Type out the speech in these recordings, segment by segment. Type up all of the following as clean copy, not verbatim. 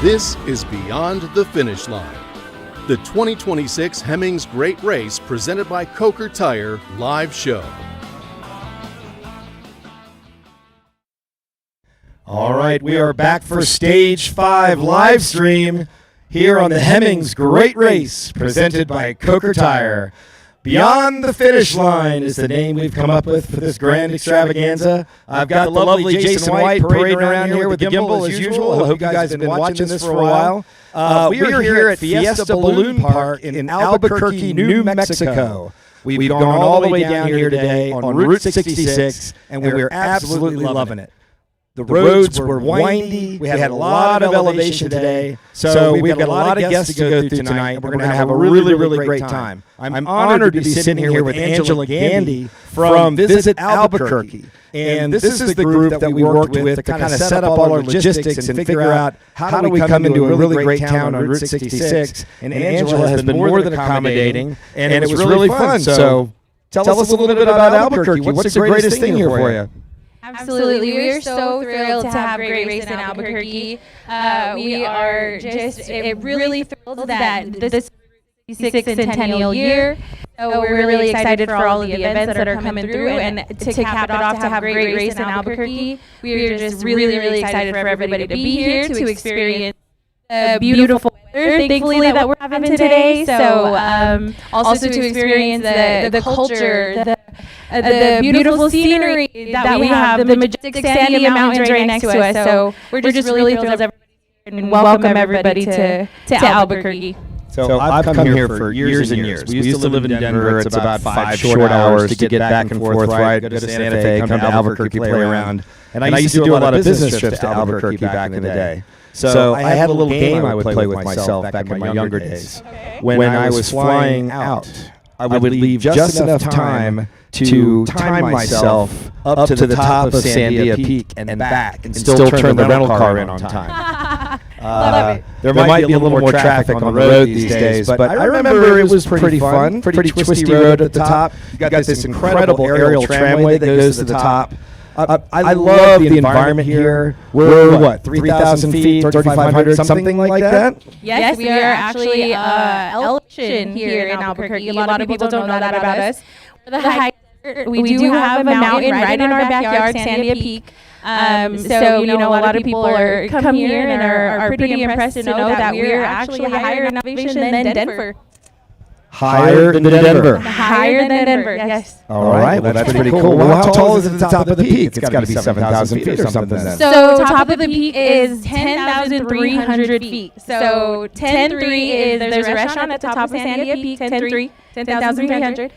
This is Beyond the Finish Line, the 2026 Hemmings Great Race presented by Coker Tire live show. All right, we are back for Stage 5 live stream here on the Hemmings Great Race presented by Coker Tire. Beyond the Finish Line is the name we've come up with for this grand extravaganza. I've got the lovely Jason White parading around here with the gimbal as usual. I hope you guys have been watching this for a while. We are here at Fiesta Balloon Park in Albuquerque, New Mexico. We've gone all the way down here today on Route 66, and we're absolutely loving it. The roads were windy. We had a lot of elevation today. So we've got a lot of guests to go through tonight, and we're going to have a really, really great time. I'm honored to be sitting here with Angela Gandy from Visit Albuquerque. And this is the group that we worked with to kind of set up all our logistics and figure out how do we come into a really great town on Route 66. And Angela has been more than accommodating, and it was really fun. So tell us a little bit about Albuquerque. What's the greatest thing here for you? Absolutely. We are so thrilled to have Great Race in Albuquerque. We are just really thrilled that this 66th centennial year. So we're really excited for all of the events that are coming through, and to cap it off to have Great Race in Albuquerque. We are just really, really excited for everybody to be here to experience beautiful weather, thankfully, that we're having today. So also to experience the culture, the beautiful scenery that we have, the majestic Sandia Mountains right next to us. So we're just really thrilled and welcome everybody to Albuquerque. So I've come here for years and years. We used to live in Denver. It's about 5 short hours to get back and forth, right? Go to Santa Fe, come to Albuquerque, play around. And I used to do a lot of business trips to Albuquerque back in the day. So I had a little game I would play with myself back in my younger days. When I was flying out, I would leave just enough time to time myself up to the top of Sandia Peak and back and still turn the rental car in on time. There might be a little more traffic on the road these days, but I remember it was pretty fun, pretty twisty road at the top. You got this incredible aerial tramway that goes to the top. I love the environment here. We're what, 3,000 feet, 3,500, something like that? Yes, we are actually elevation here in Albuquerque. A lot of people don't know that about us. We're the highest. We do have a mountain right in our backyard, Sandia Peak. So, a lot of people come here and are pretty impressed to know that we're actually higher in elevation than Denver. Higher than Denver. Higher than Denver, yes. All right, well, that's pretty cool. Well, how tall is it at the top of the peak? It's got to be 7,000 feet or something then. So top of the peak is 10,300 feet. So 10,300 is, there's a restaurant at the top of Sandia Peak, 10,300.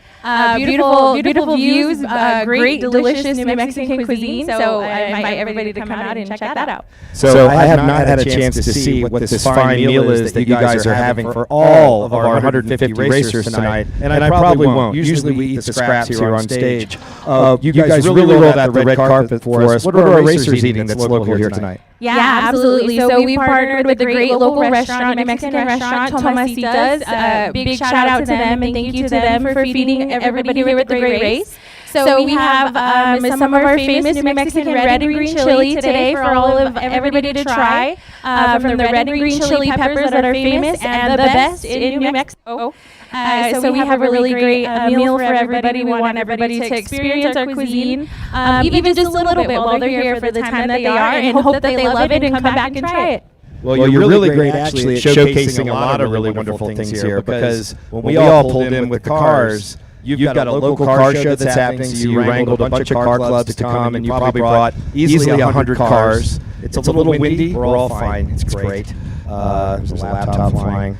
Beautiful views, great, delicious New Mexican cuisine. So I invite everybody to come out and check that out. So I have not had a chance to see what this fine meal is that you guys are having for all of our 150 racers tonight, and I probably won't. Usually we eat the scraps here on stage. You guys really rolled out the red carpet for us. What are our racers eating that's local here tonight? Yeah, absolutely. So we partnered with a great local restaurant, New Mexican restaurant, Tomasitas. Big shout out to them and thank you to them for feeding everybody here with the Great Race. So we have some of our famous New Mexican red and green chili today for all of everybody to try. From the red and green chili peppers that are famous and the best in New Mexico. So we have a really great meal for everybody. We want everybody to experience our cuisine, even just a little bit while they're here for the time that they are, and hope that they love it and come back and try it. Well, you're really great actually at showcasing a lot of really wonderful things here, because when we all pulled in with the cars, you've got a local car show that's happening, so you wrangled a bunch of car clubs to come, and you probably brought easily 100 cars. It's a little windy. We're all fine. It's great. There's a laptop flying.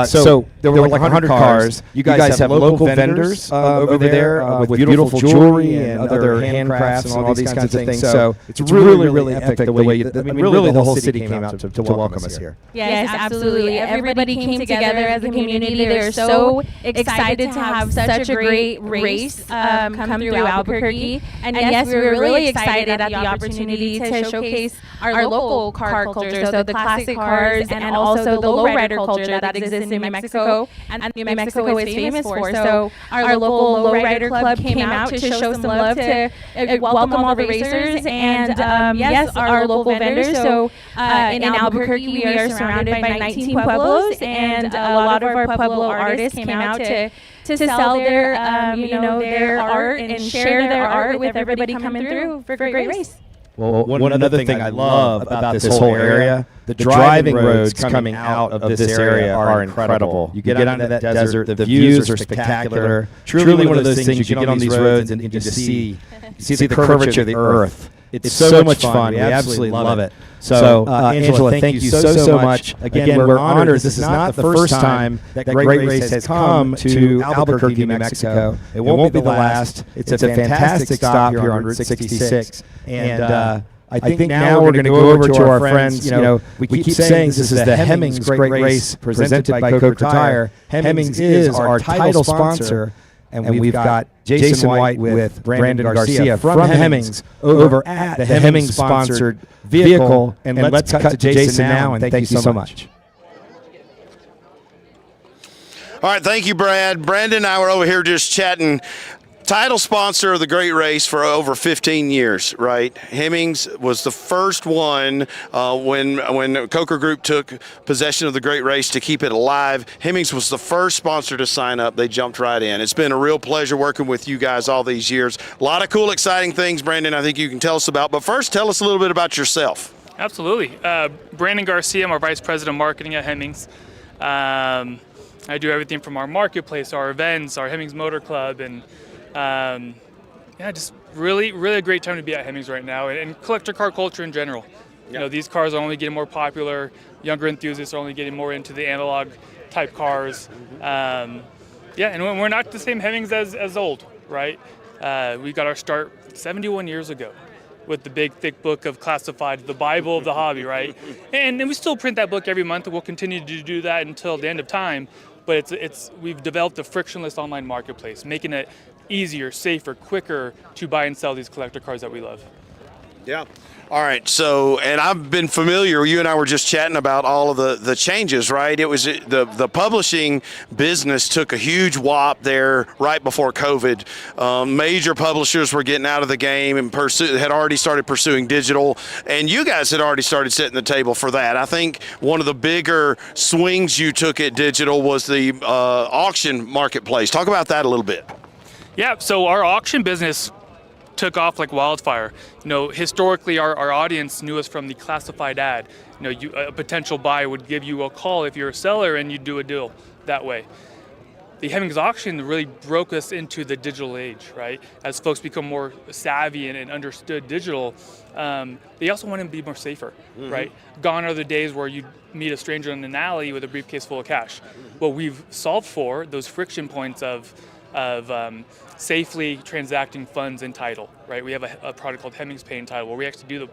So there were like 100 cars. You guys have local vendors over there with beautiful jewelry and other handcrafts and all these kinds of things. So it's really, really epic the way really the whole city came out to welcome us here. Yes, absolutely. Everybody came together as a community. They're so excited to have such a great race come through Albuquerque. And yes, we were really excited at the opportunity to showcase our local car culture, so the classic cars and also the lowrider culture that exists in New Mexico and New Mexico is famous for. So our local lowrider club came out to show some love to welcome all the racers and yes, our local vendors. So in Albuquerque, we are surrounded by 19 pueblos, and a lot of our pueblo artists came out to sell their their art and share their art with everybody coming through for a great race. Well, one another thing I love about this whole area, the driving roads coming out of this area are incredible. You get onto that desert, the views are spectacular. Truly one of those things you get on these roads and you just see the curvature of the earth. It's so much fun. We absolutely love it. So, Angela, thank you so much. Again, we're honored. This is not the first time that Great Race has come to Albuquerque, New Mexico. It won't be the last. It's a fantastic stop here on Route 66. And I think now we're going to go over to our friends. We keep saying this is the Hemmings Great Race presented by Coker Tire. Hemmings is our title sponsor. And we've got Jason White with Brandon Garcia from Hemmings over at the Hemmings-sponsored vehicle. And let's cut to Jason now, and thank you so much. All right, thank you, Brad. Brandon and I were over here just chatting. Title sponsor of the Great Race for over 15 years, right? Hemmings was the first one when Coker Group took possession of the Great Race to keep it alive. Hemmings was the first sponsor to sign up. They jumped right in. It's been a real pleasure working with you guys all these years. A lot of cool, exciting things, Brandon, I think you can tell us about. But first, tell us a little bit about yourself. Absolutely. Brandon Garcia, I'm our Vice President of Marketing at Hemmings. I do everything from our marketplace, our events, our Hemmings Motor Club, and just really a great time to be at Hemmings right now, and collector car culture in general. Yep. These cars are only getting more popular. Younger enthusiasts are only getting more into the analog type cars. And we're not the same Hemmings as old, right? We got our start 71 years ago with the big thick book of classified, the Bible of the hobby, right? And we still print that book every month, and we'll continue to do that until the end of time. But we've developed a frictionless online marketplace, making it easier, safer, quicker to buy and sell these collector cars that we love. Yeah. All right. So, and I've been familiar, you and I were just chatting about all of the changes, right? It was the publishing business took a huge whop there right before COVID. Major publishers were getting out of the game and had already started pursuing digital, and you guys had already started setting the table for that. I think one of the bigger swings you took at digital was the auction marketplace. Talk about that a little bit. Yeah. So our auction business took off like wildfire. Historically, our audience knew us from the classified ad. A potential buyer would give you a call if you're a seller, and you'd do a deal that way. The Hemmings auction really broke us into the digital age, right? As folks become more savvy and understood digital, they also want to be more safer, right? Gone are the days where you meet a stranger in an alley with a briefcase full of cash. Well, we've solved for those friction points of safely transacting funds in title, right? We have a product called Hemmings Pay in Title, where we actually do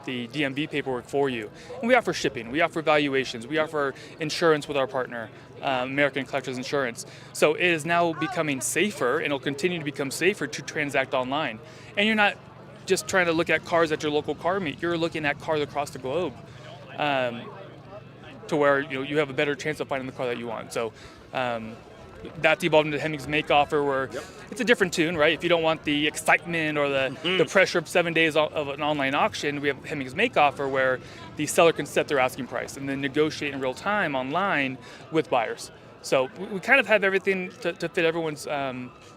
the DMV paperwork for you. And we offer shipping, we offer valuations, we offer insurance with our partner, American Collectors Insurance. So it is now becoming safer, and it'll continue to become safer to transact online. And you're not just trying to look at cars at your local car meet, you're looking at cars across the globe, to where you have a better chance of finding the car that you want. So that's evolved into Hemmings Make Offer, where it's a different tune, right? If you don't want the excitement or the pressure of 7 days of an online auction, we have Hemmings Make Offer, where the seller can set their asking price and then negotiate in real time online with buyers. So we kind of have everything to fit everyone's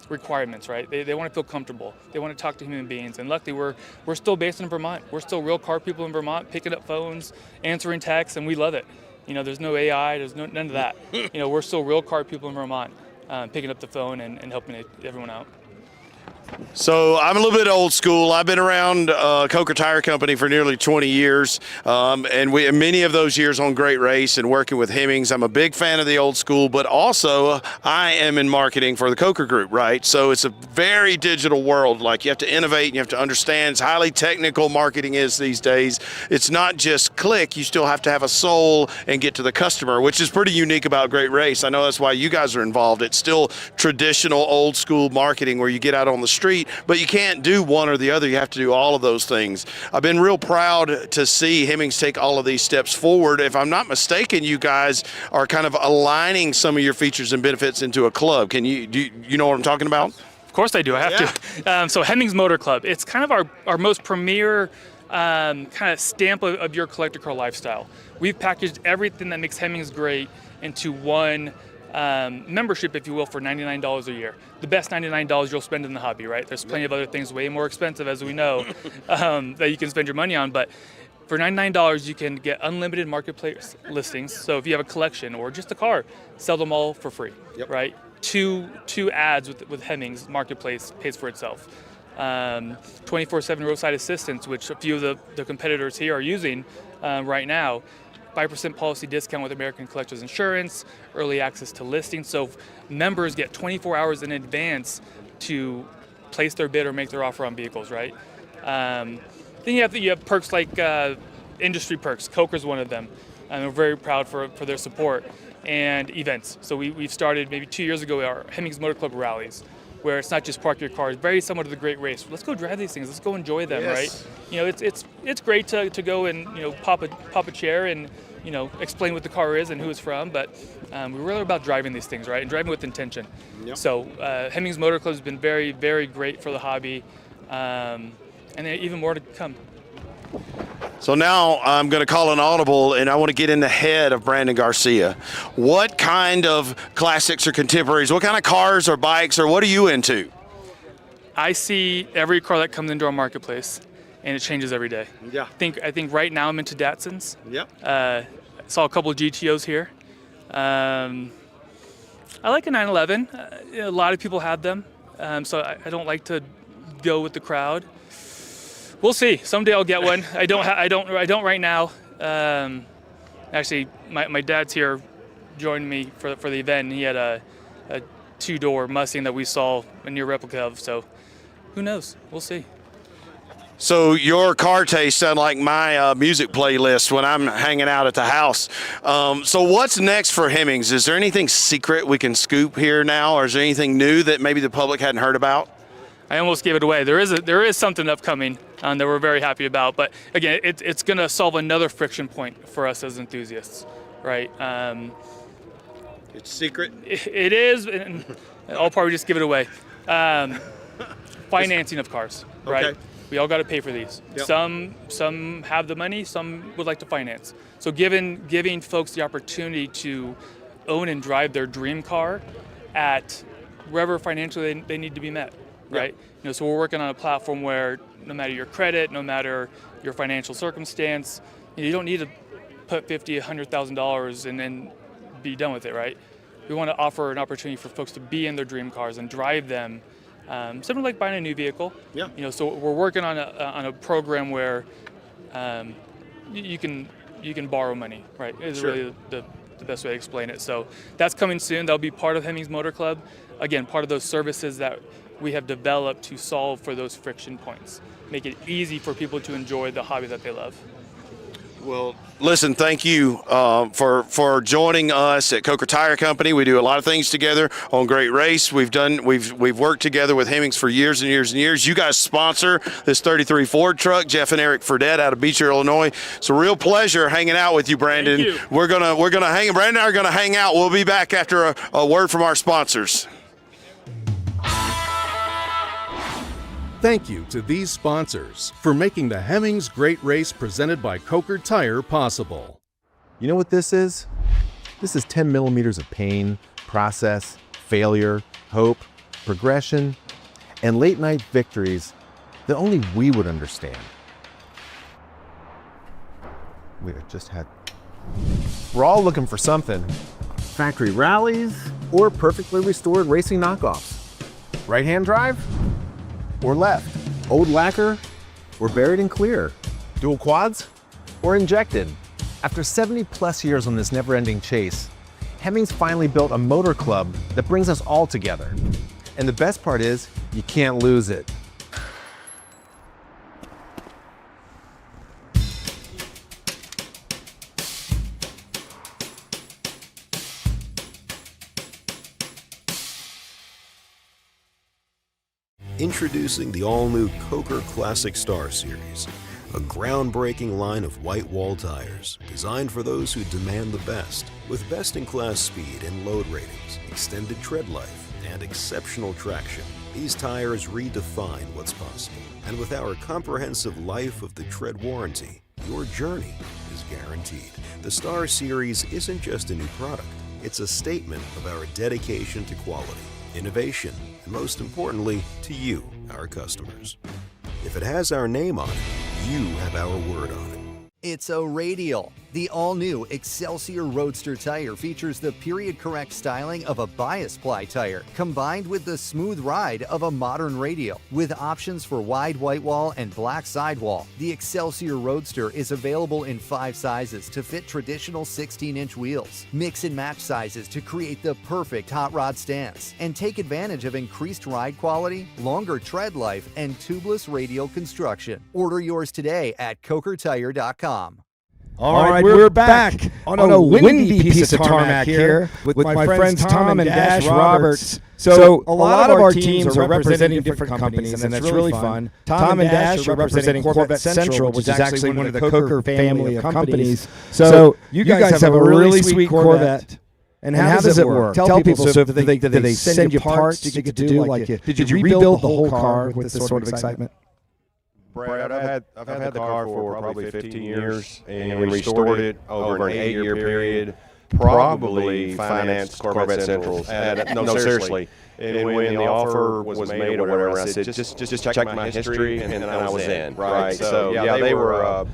requirements, right? They want to feel comfortable. They want to talk to human beings. And luckily, we're still based in Vermont. We're still real car people in Vermont, picking up phones, answering texts, and we love it. There's no AI, there's none of that. We're still real car people in Vermont, picking up the phone and helping everyone out. So I'm a little bit old school. I've been around Coker Tire Company for nearly 20 years, and many of those years on Great Race and working with Hemmings. I'm a big fan of the old school, but also I am in marketing for the Coker Group, right? So it's a very digital world. Like, you have to innovate and you have to understand. It's highly technical, marketing is these days. It's not just click. You still have to have a soul and get to the customer, which is pretty unique about Great Race. I know that's why you guys are involved. It's still traditional old school marketing, where you get out on the street street, but you can't do one or the other. You have to do all of those things. I've been real proud to see Hemmings take all of these steps forward. If I'm not mistaken, you guys are kind of aligning some of your features and benefits into a club. Do you know what I'm talking about? Of course I do. I have to. So Hemmings Motor Club, it's kind of our most premier kind of stamp of your collector car lifestyle. We've packaged everything that makes Hemmings great into one membership, if you will, for $99 a year. The best $99 you'll spend in the hobby, right? There's plenty of other things way more expensive, as we know, that you can spend your money on. But for $99, you can get unlimited marketplace listings. So if you have a collection or just a car, sell them all for free, right? Two ads with Hemmings Marketplace pays for itself. 24/7 roadside assistance, which a few of the competitors here are using right now. 5% policy discount with American Collectors Insurance, early access to listings. So members get 24 hours in advance to place their bid or make their offer on vehicles, right? Then you have perks like industry perks. Coker's one of them. And we're very proud for their support. And events. So we've started maybe 2 years ago our Hemmings Motor Club rallies, where it's not just park your car. It's very similar to the Great Race. Let's go drive these things. Let's go enjoy them, right? It's great to go and pop a chair and explain what the car is and who it's from. But we're really about driving these things, right? And driving with intention. So Hemmings Motor Club has been very, very great for the hobby, and even more to come. So now I'm going to call an audible, and I want to get in the head of Brandon Garcia. What kind of classics or contemporaries, what kind of cars or bikes, or what are you into? I see every car that comes into our marketplace, and it changes every day. Yeah. I think right now I'm into Datsuns. Yep. Saw a couple of GTOs here. I like a 911. A lot of people have them, so I don't like to go with the crowd. We'll see. Someday I'll get one. I don't right now. Actually, my dad's here, joined me for the event. And he had a 2-door Mustang that we saw a near replica of. So, who knows? We'll see. So your car tastes sound like my music playlist when I'm hanging out at the house. So what's next for Hemmings? Is there anything secret we can scoop here now, or is there anything new that maybe the public hadn't heard about? I almost gave it away. There is something upcoming that we're very happy about. But again, it's going to solve another friction point for us as enthusiasts, right? It's secret. It is, and I'll probably just give it away. Financing of cars, right? Okay. We all got to pay for these. Yep. Some have the money, some would like to finance. So giving folks the opportunity to own and drive their dream car at wherever financially they need to be met. Right? So we're working on a platform where no matter your credit, no matter your financial circumstance, you don't need to put $50,000, $100,000 and then be done with it, right? We want to offer an opportunity for folks to be in their dream cars and drive them, similar like buying a new vehicle. Yeah. So we're working on a program where you can borrow money, right? Is really the best way to explain it. So that's coming soon. That'll be part of Hemmings Motor Club. Again, part of those services that we have developed to solve for those friction points, make it easy for people to enjoy the hobby that they love. Well, listen, thank you for joining us at Coker Tire Company. We do a lot of things together on Great Race. We've worked together with Hemmings for years and years and years. You guys sponsor this 33 Ford truck, Jeff and Eric Fredette out of Beecher, Illinois. It's a real pleasure hanging out with you, Brandon. Thank you. Brandon and I are gonna hang out. We'll be back after a word from our sponsors. Thank you to these sponsors for making the Hemmings Great Race presented by Coker Tire possible. You know what this is? This is 10 millimeters of pain, process, failure, hope, progression, and late night victories that only we would understand. Wait, I just had... We're all looking for something. Factory rallies or perfectly restored racing knockoffs. Right-hand drive or left. Old lacquer or buried in clear. Dual quads or injected. After 70 plus years on this never-ending chase, Hemmings finally built a motor club that brings us all together. And the best part is, you can't lose it. Introducing the all-new Coker Classic Star Series, a groundbreaking line of white wall tires designed for those who demand the best. With best-in-class speed and load ratings, extended tread life, and exceptional traction, these tires redefine what's possible. And with our comprehensive life of the tread warranty, your journey is guaranteed. The Star Series isn't just a new product, it's a statement of our dedication to quality, innovation, and most importantly, to you, our customers. If it has our name on it, you have our word on it. It's a radial. The all-new Excelsior Roadster tire features the period-correct styling of a bias ply tire, combined with the smooth ride of a modern radial. With options for wide white wall and black sidewall, the Excelsior Roadster is available in 5 sizes to fit traditional 16-inch wheels. Mix and match sizes to create the perfect hot rod stance, and take advantage of increased ride quality, longer tread life, and tubeless radial construction. Order yours today at cokertire.com. All right, we're back on a windy piece of tarmac here with my friends Tom and Dash Roberts. So a lot of our teams are representing different companies, and that's really fun. Tom and Dash are representing Corvette Central, which is actually one of the Coker family of companies. So you guys have a really sweet Corvette. And how does it work? Tell people, so do they send you parts? Did you get to do did you rebuild the whole car with this sort of excitement? Brad, I've had the car for probably 15 years and restored it over an 8-year period. Probably financed Corvette Centrals. No, seriously. And when the offer was made or whatever, I said, just check my history, and I was in. Right. So yeah, they were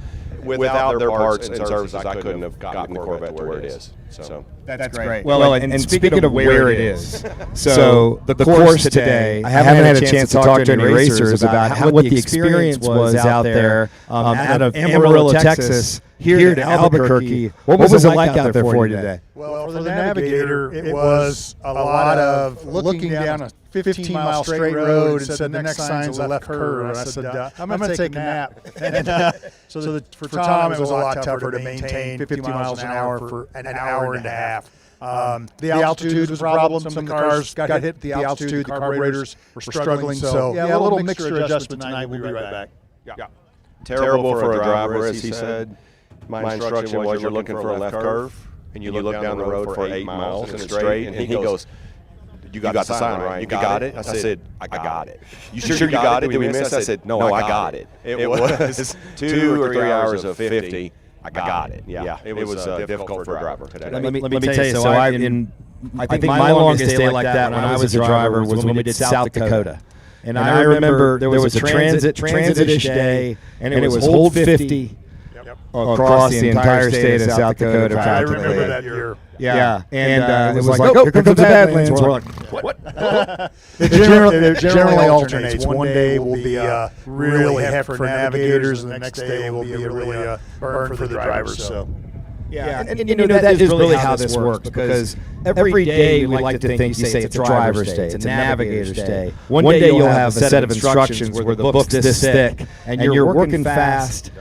without their parts and services, I couldn't have gotten the Corvette to where it is. So that's great. Well, and speaking of where it is, so the course today, I haven't had a chance to talk to any racers about what the experience was out there out of Amarillo, Texas, here to Albuquerque. What was it like out there for you today? Well, for the Navigator, it was a lot of looking down a 15-mile straight road and said the next sign's a left curve. And I said, I'm going to take a nap. So for Tom, it was a lot tougher to maintain 50 miles an hour for an hour and a half. The altitude was a problem. Some of the cars got hit at the altitude. The carburetors were struggling. So, yeah, a little mixture adjustment tonight. We'll be right back. Yeah. Terrible for a driver, as he said. My instruction was you're looking for a left curve, and you look down the road for 8 miles and straight, and he goes, you got the sign, right? You got it? I said, I got it. You sure you got it? Did we miss? I said, no, I got it. It was 2 or 3 hours of 50. I got it. Yeah, it was difficult for a driver today. Let me tell you. So I think my longest day like that when I was a driver was when we did South Dakota. And I remember there was a transit-ish day, and it was hold 50 across the entire state of South Dakota. I remember that year. Yeah, and it was like, oh, here comes the Badlands. We're like, what? It generally alternates. One day will be really hefty for navigators, and the next day will be really burn for the drivers. So. Yeah, and that is really how this works, because every day we like to think, you say it's a driver's day, it's a navigator's day. One day you'll have a set of instructions where the book's this thick, and you're working fast.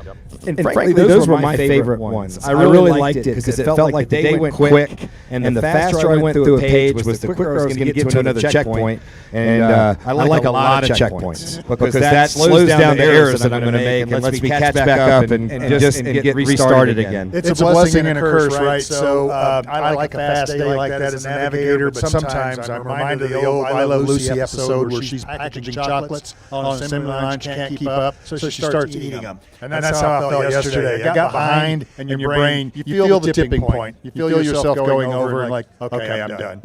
And frankly, those were my favorite ones. I really liked it because it felt like the day went quick, and the faster I went through a page was the quicker I was going to get to another checkpoint. And I like a lot of checkpoints, because that slows down the errors that I'm going to make and lets me catch back up and get restarted again. It's a blessing and a curse, right? So I like a fast day like that as a navigator, but sometimes I'm reminded of the old I Love Lucy episode where she's packaging chocolates on assembly line, she can't keep up, so she starts eating them. And that's how I felt yesterday. I got behind, and your brain, you feel the tipping point. You feel yourself going over and like, okay, I'm done.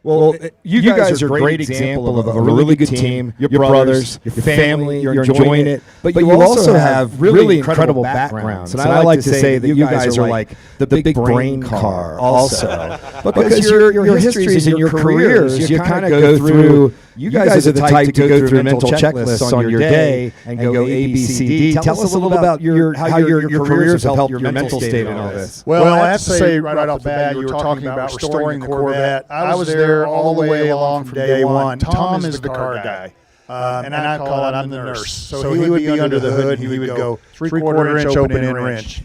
Well, you guys are a great example of a really good team. Your brothers, your family, you're enjoying it. But you also have really incredible backgrounds. And I like to say that you guys are like the big brain car also. Because your histories and your careers, you kind of go through. You guys are the type to go through mental checklists on your day and go A, B, C, D. Tell us a little about how your careers have helped your mental state in all this. Well, I have to say right off the bat, you were talking about restoring the Corvette. I was there all the way along from day one. Tom is the car guy. And I call it, I'm the nurse. So he would be under the hood, and he would go 3/4 inch open in wrench.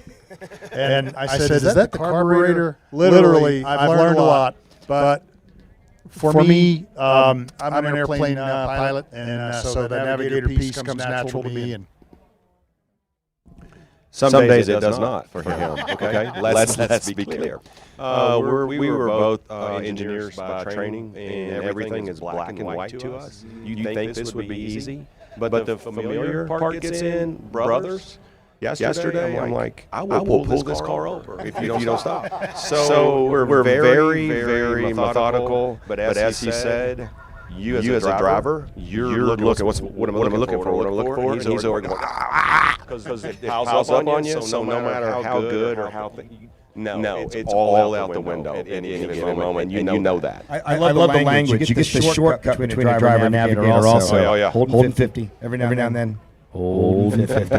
And I said, is that the carburetor? Literally, I've learned a lot. But For me, I'm an airplane pilot, and so the navigator piece comes natural to me. And Some days it does not for him. Okay, let's be clear. We were both engineers by training, and everything is black and white to us. You think this would be easy, but the familiar part gets in, brothers. Yesterday, I'm like, I will pull this car over if you don't stop. So we're very, very methodical. But as he said, you as a driver, you're looking. What am I looking for? What am I looking for? He's over going, because it piles up on you. So no matter how good or how no, it's all out the window at any given moment. You know that. I love the language. You get the shortcut between a driver and navigator also. Oh, yeah. Holding 50 every now and then. Holding 50.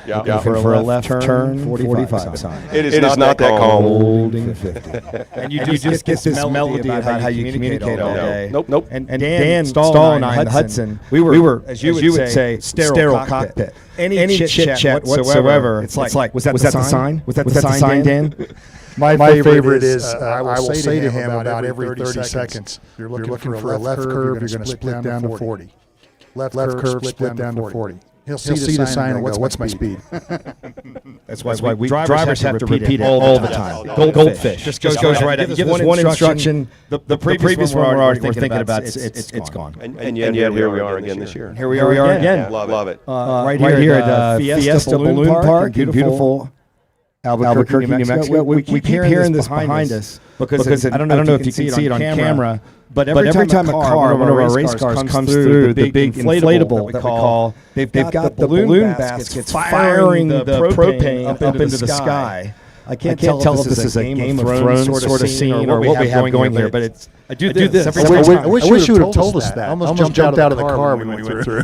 Yeah. For a left turn, 45 sign. It is not that calm. Holding 50. And you just get this melody about how you communicate all day. Nope. And Dan Stahl and I in Hudson, we were, as you would say, sterile cockpit. Any chit-chat whatsoever, it's like, was that the sign? Was that the sign, Dan? My favorite is I will say to him about every 30 seconds, you're looking for a left curve, you're going to split down to 40. Left curve, split down to 40. He'll see the sign and go, what's my speed? That's why we drivers have to repeat it all the time. Goldfish. Just goes right up. Give us one instruction. The previous one we're thinking about, it's gone. And yet here we are again this year. Here we are again. Love it. Right here at Fiesta Balloon Park in beautiful Albuquerque, New Mexico. We keep hearing this behind us because I don't know if you can see it on camera. But every time a car, one of our race cars comes through, the big inflatable that we call, they've got the balloon baskets firing the propane up into the sky. I can't tell if this is a Game of Thrones sort of scene or what we have going here, but it's I do this every time. I wish you would have told us that. I almost jumped out of the car when we went through.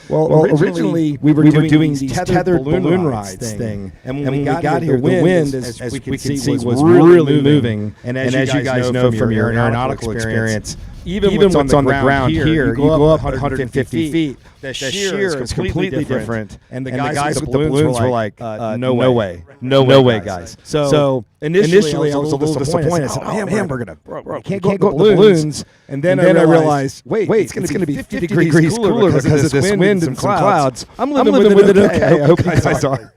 Well, originally we were doing these tethered balloon rides thing, and when we got here, the wind, as we could see, was really moving. And as you guys know from your aeronautical experience, even what's on the ground here, you go up 150 feet. The shear is completely different. And the guys with the balloons were like, no way, guys. So initially I was a little disappointed. I said, oh man, we can't go up the balloons. And then I realized, wait, it's going to be 50 degrees cooler because of this wind and some clouds. I'm living with it okay. I hope you guys are.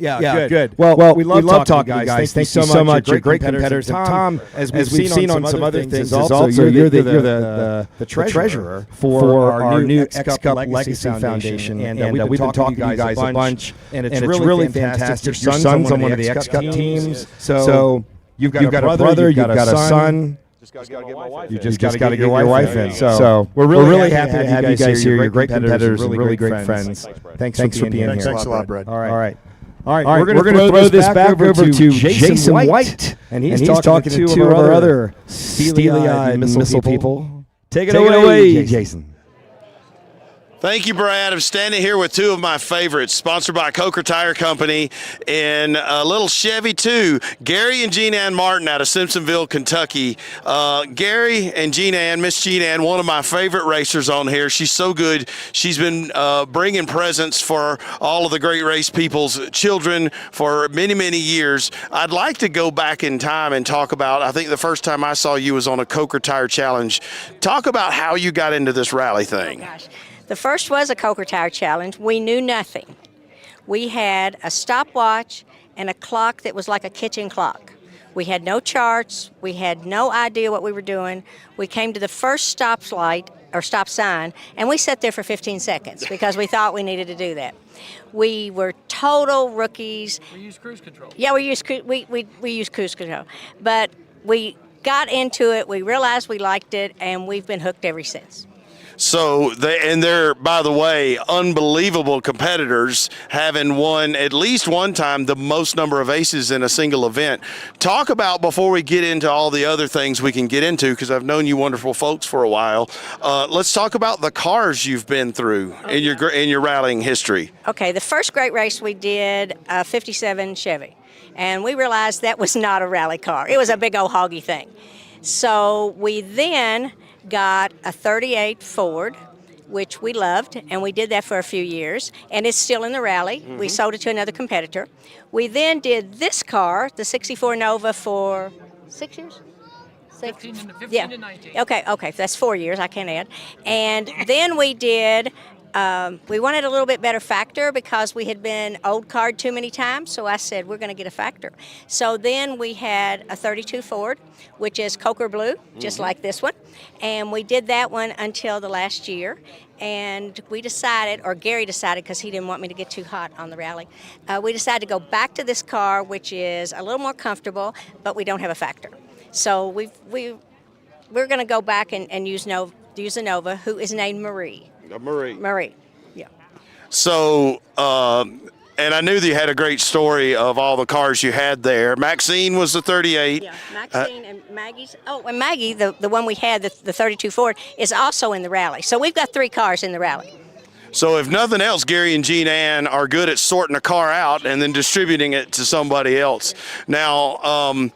Yeah, good. Well, we love talking to you guys. Thank you so much. You're great competitors. And Tom, as we've seen on some other things, also you're the treasurer for our new X-Cup Legacy Foundation. And we've been talking to you guys a bunch. And it's really fantastic. Your son's on one of the X-Cup teams. So you've got a brother, you've got a son. You just got to get your wife in. So we're really happy to have you guys here. You're great competitors, really great friends. Thanks for being here. Thanks a lot, Brad. All right. We're going to throw this back over to Jason White, and he's talking to two of our other steely-eyed missile people. Take it away, Jason. Thank you, Brad. I'm standing here with two of my favorites, sponsored by Coker Tire Company, in a little Chevy 2, Gary and Jean Ann Martin out of Simpsonville, Kentucky. Gary and Jean Ann, Miss Jean Ann, one of my favorite racers on here. She's so good. She's been bringing presents for all of the great race people's children for many, many years. I'd like to go back in time and talk about, I think the first time I saw you was on a Coker Tire Challenge. Talk about how you got into this rally thing. Oh, gosh. The first was a Coker Tire Challenge. We knew nothing. We had a stopwatch and a clock that was like a kitchen clock. We had no charts. We had no idea what we were doing. We came to the first stop sign, and we sat there for 15 seconds because we thought we needed to do that. We were total rookies. We used cruise control. Yeah, we used cruise control. But we got into it. We realized we liked it, and we've been hooked ever since. So, they're, by the way, unbelievable competitors, having won at least one time the most number of aces in a single event. Talk about, before we get into all the other things we can get into, because I've known you wonderful folks for a while, let's talk about the cars you've been through in your rallying history. Okay, the first great race we did, a 57 Chevy, and we realized that was not a rally car. It was a big old hoggy thing. So we then got a 38 Ford, which we loved, and we did that for a few years, and it's still in the rally. Mm-hmm. We sold it to another competitor. We then did this car, the 64 Nova, for 6 years? 15 to 19. Okay, that's 4 years. I can't add. And then we did. We wanted a little bit better factor because we had been old card too many times. So I said we're going to get a factor. So then we had a 32 Ford, which is Coker Blue, just like this one, and we did that one until the last year. And we decided, or Gary decided, because he didn't want me to get too hot on the rally, we decided to go back to this car, which is a little more comfortable, but we don't have a factor. So we're going to go back and use a Nova, who is named Marie. Marie, yeah. So, and I knew that you had a great story of all the cars you had there. Maxine was the 38. Yeah, Maxine and Maggie's. Oh, and Maggie, the one we had, the 32 Ford, is also in the rally. So we've got 3 cars in the rally. So if nothing else, Gary and Jean Ann are good at sorting a car out and then distributing it to somebody else. Now,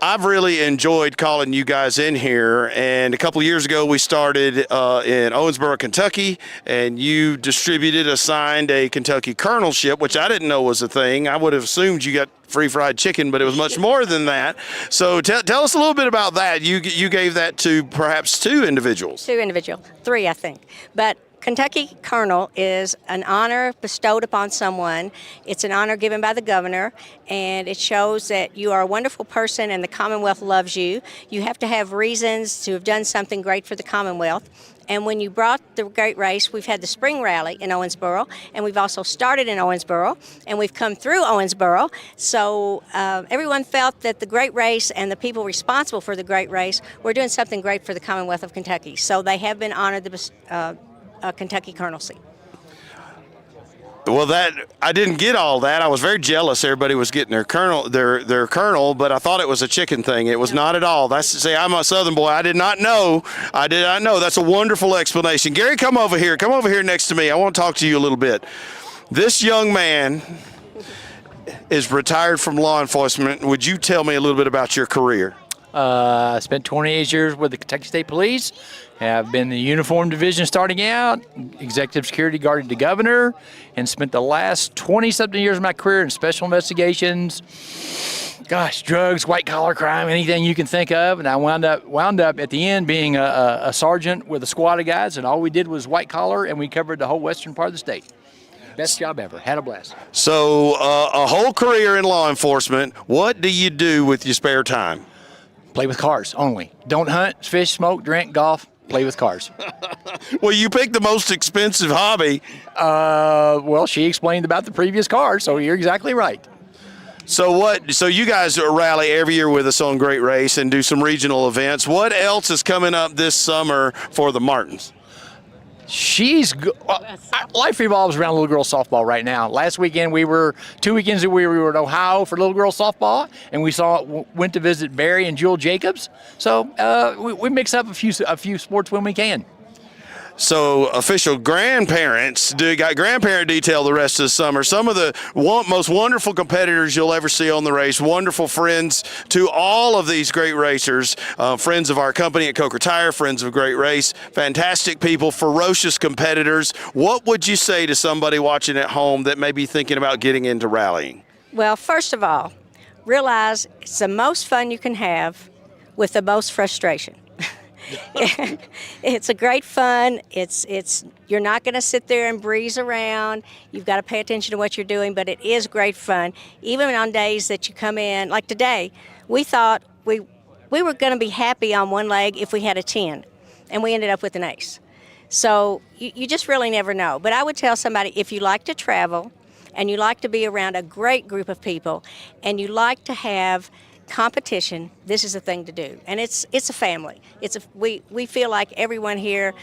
I've really enjoyed calling you guys in here, and a couple of years ago we started in Owensboro, Kentucky, and you assigned a Kentucky colonelship, which I didn't know was a thing. I would have assumed you got free fried chicken, but it was much more than that. So tell us a little bit about that. You gave that to perhaps 2 individuals. 2 individuals, 3 I think, but Kentucky Colonel is an honor bestowed upon someone. It's an honor given by the governor, and it shows that you are a wonderful person and the Commonwealth loves you. You have to have reasons to have done something great for the Commonwealth. And when you brought the great race, we've had the spring rally in Owensboro, and we've also started in Owensboro, and we've come through Owensboro. So everyone felt that the great race and the people responsible for the great race were doing something great for the Commonwealth of Kentucky. So they have been honored Kentucky colonelcy. Well, I didn't get all that. I was very jealous. Everybody was getting their colonel, but I thought it was a chicken thing. It was not at all. I'm a Southern boy. I did not know. That's a wonderful explanation. Gary, come over here. Come over here next to me. I want to talk to you a little bit. This young man is retired from law enforcement. Would you tell me a little bit about your career? I spent 28 years with the Kentucky State Police. Have been in the uniform division starting out, executive security guarded the governor, and spent the last 20-something years of my career in special investigations, drugs, white-collar crime, anything you can think of. And I wound up at the end being a sergeant with a squad of guys, and all we did was white-collar, and we covered the whole western part of the state. Best job ever. Had a blast. So a whole career in law enforcement. What do you do with your spare time? Play with cars only. Don't hunt, fish, smoke, drink, golf. Play with cars. Well, you picked the most expensive hobby. Well, she explained about the previous car, so you're exactly right. So you guys rally every year with us on Great Race and do some regional events. What else is coming up this summer for the Martins? Life revolves around little girl softball right now. Last weekend 2 weekends we were in Ohio for little girl softball, and we went to visit Barry and Jewel Jacobs. So we mix up a few sports when we can. So official grandparents got grandparent detail the rest of the summer. Some of the most wonderful competitors you'll ever see on the race. Wonderful friends to all of these great racers. Friends of our company at Coker Tire, friends of Great Race. Fantastic people, ferocious competitors. What would you say to somebody watching at home that may be thinking about getting into rallying? Well, first of all, realize it's the most fun you can have with the most frustration. It's a great fun. You're not going to sit there and breeze around. You've got to pay attention to what you're doing, but it is great fun. Even on days that you come in, like today, we thought we were going to be happy on one leg if we had a 10, and we ended up with an ace. So you just really never know. But I would tell somebody, if you like to travel and you like to be around a great group of people and you like to have competition, this is a thing to do. And it's a family. We feel like everyone here,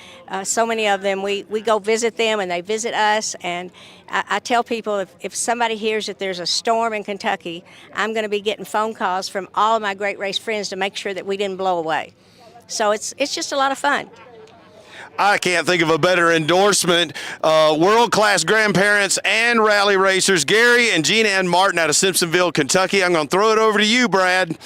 so many of them, we go visit them and they visit us. And I tell people, if somebody hears that there's a storm in Kentucky, I'm going to be getting phone calls from all of my Great Race friends to make sure that we didn't blow away. So it's just a lot of fun. I can't think of a better endorsement. World-class grandparents and rally racers, Gary and Jean Ann Martin out of Simpsonville, Kentucky. I'm going to throw it over to you, Brad.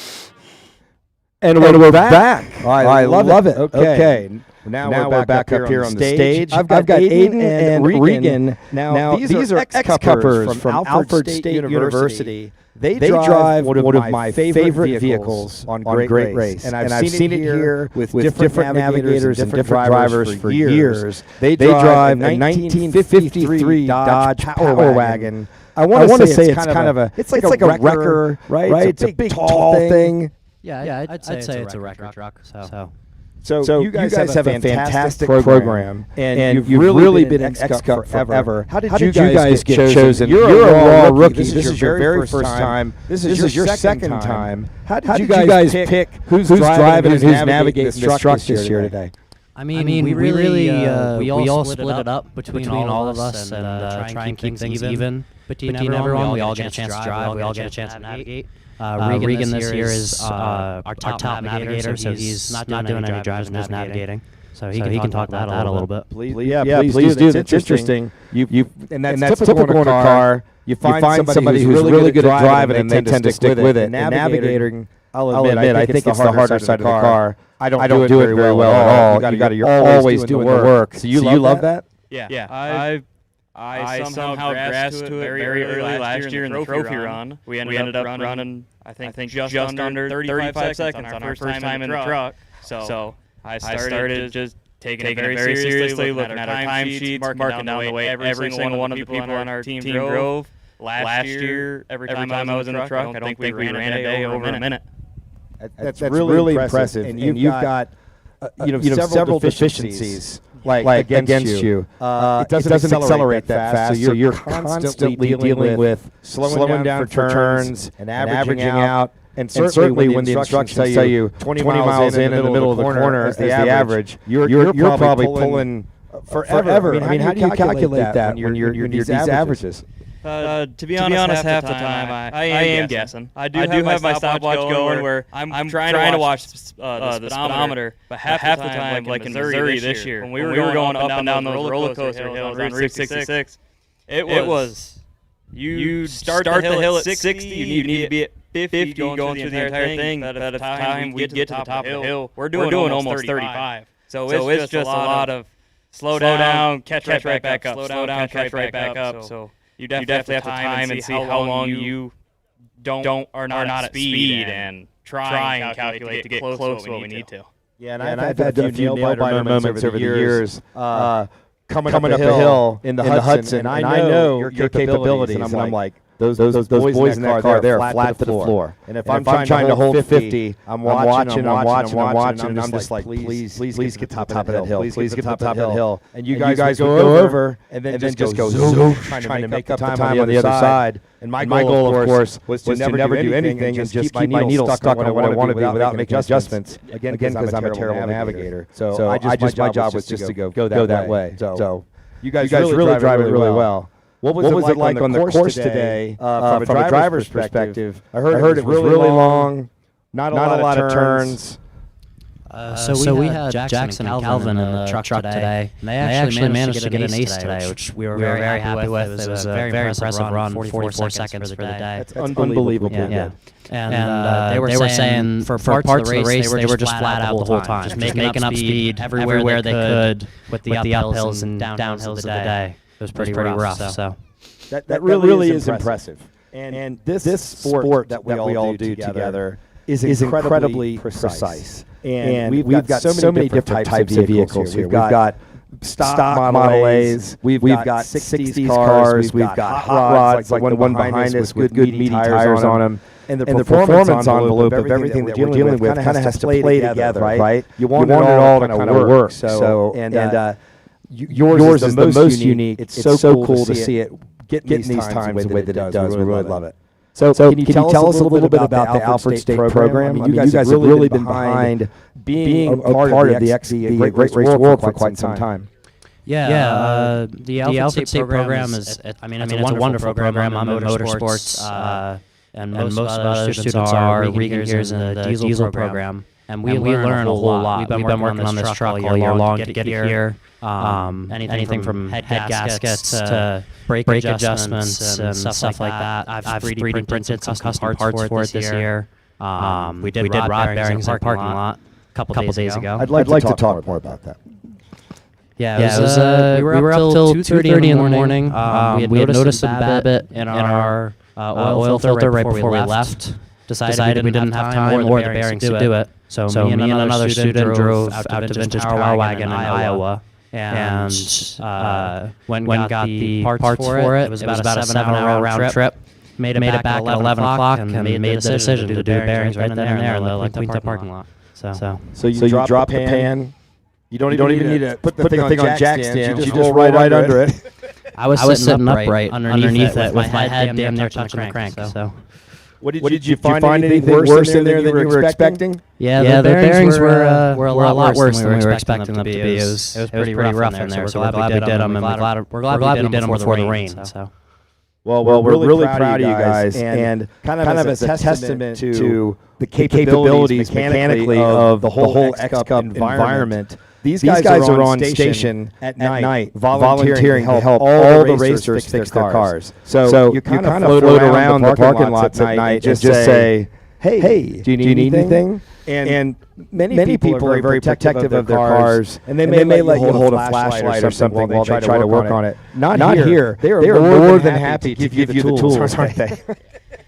And we're back. I love it. Okay. Now we're back up here on the stage. I've got Aiden and Regan. Now these are ex-cuppers from Alfred State University They drive one of my favorite vehicles on Great Race. And I've seen it here with different navigators and different drivers for years. They drive a 1953 Dodge Power Wagon. I want to say it's kind of a, it's like a wrecker, right? It's a big tall thing. Yeah, I'd say it's a wrecker truck. So you guys have a fantastic program, and you've really been in XCUP forever. How did you guys get chosen? You're a raw rookie. This is your very first time. This is your second time. How did you guys pick who's driving and who's navigating this truck this year today? I mean, we all split it up between all of us and try and keep things even. But you never won. We all get a chance to drive. We all get a chance to navigate. Regan this year is our top navigator, so he's not doing any drives and just navigating. So he can talk about that a little bit. Please do. It's interesting. And that's typical in a car. You find somebody who's really good at driving and they tend to stick with it. And navigating, I'll admit, I think it's the harder side of the car. I don't do it very well at all. You're always doing the work. So you love that? Yeah. I somehow grasped to it very early last year in the trophy run. We ended up running, I think just under 35 seconds on our first time in the truck. So I started just taking it very seriously, looking at our time sheets, marking down the way every single one of the people on our team drove. Last year, every time I was in the truck, I don't think we ran a day over a minute. That's really impressive. And you've got several deficiencies. Like against you. It doesn't accelerate that fast, so you're constantly dealing with slowing down for turns and averaging out. And certainly when the instructions tell you 20 miles in the middle of the corner as the average, you're probably pulling forever. I mean, how do you calculate that when you're these averages? To be honest, half the time I am guessing. I do have my stopwatch going where I'm trying to watch the speedometer, but half the time, like in Missouri this year, when we were going up and down those roller coaster hills on Route 66, it was you start the hill at 60, you need to be at 50 going through the entire thing. But at the time we get to the top of the hill, we're doing almost 35. So it's just a lot of slow down, catch right back up, slow down, catch right back up. So you definitely have to time and see how long you are not at speed and try and calculate to get close to what we need to. Yeah, and I've had a few nail-biter moments over the years coming up the hill in the Hudson, and I know your capabilities, and I'm like, those boys in that car, they're flat to the floor. And if I'm trying to hold 50, I'm watching, and I'm just like, please get to the top of that hill. Please get to the top of that hill. And you guys would go over, and then just go zoom, trying to make up time on the other side. And my goal, of course, was to never do anything and just keep my needle stuck on what I want to be without making adjustments. Again, because I'm a terrible navigator. So my job was just to go that way. So you guys really drive it really well. What was it like on the course today from a driver's perspective? I heard it was really long, not a lot of turns. So we had Jackson and Calvin in the truck today. And they actually managed to get an ace today, which we were very happy with. It was a very impressive run, 44 seconds for the day. That's unbelievable. Yeah. And they were saying for parts of the race, they were just flat out the whole time, just making up speed everywhere they could with the uphills and downhills of the day. It was pretty rough. So that really is impressive. And this sport that we all do together is incredibly precise. And we've got so many different types of vehicles here. We've got stock Model A's, we've got 60s cars, we've got hot rods like the one behind us with good meaty tires on them. And the performance envelope of everything that we're dealing with kind of has to play together, right? You want it all to kind of work. Yours is the most unique. It's so cool to see it getting these times the way that it does. We really love it. So can you tell us a little bit about the Alfred State program? I mean, you guys have really been behind being a part of the Great Race World for quite some time. Yeah, the Alfred State program is, it's a wonderful program. I'm in motorsports, and most of our students are Regan gears in the diesel program. And we learn a whole lot. We've been working on this truck all year long to get here. Anything from head gaskets to brake adjustments and stuff like that. I've 3D printed some custom parts for it this year. We did rod bearings in the parking lot a couple days ago. I'd like to talk more about that. Yeah, it was, we were up till 2:30 in the morning. We had noticed a Babbitt in our oil filter right before we left. Decided we didn't have time or the bearings to do it. So me and another student drove out to Vintage Power Wagon in Iowa. And when got the parts for it, it was about a 7-hour round trip. Made it back at 11 o'clock and made the decision to do the bearings right then and there in the Quinta parking lot. So you drop the pan. You don't even need to put the thing on jack stands. You just roll right under it. I was sitting upright underneath it with my head damn near touching the crank. So. Did you find anything worse in there than you were expecting? Yeah, the bearings were a lot worse than we were expecting them to be. It was pretty rough in there, so we're glad we did them, and we're glad we did them before the rain. So. Well, we're really proud of you guys, and kind of as a testament to the capabilities mechanically of the whole X-Cup environment. These guys are on station at night volunteering to help all the racers fix their cars. So you kind of float around the parking lots at night and just say, hey, do you need anything? And many people are very protective of their cars, and they may let you hold a flashlight or something while they try to work on it. Not here. They are more than happy to give you the tools, aren't they?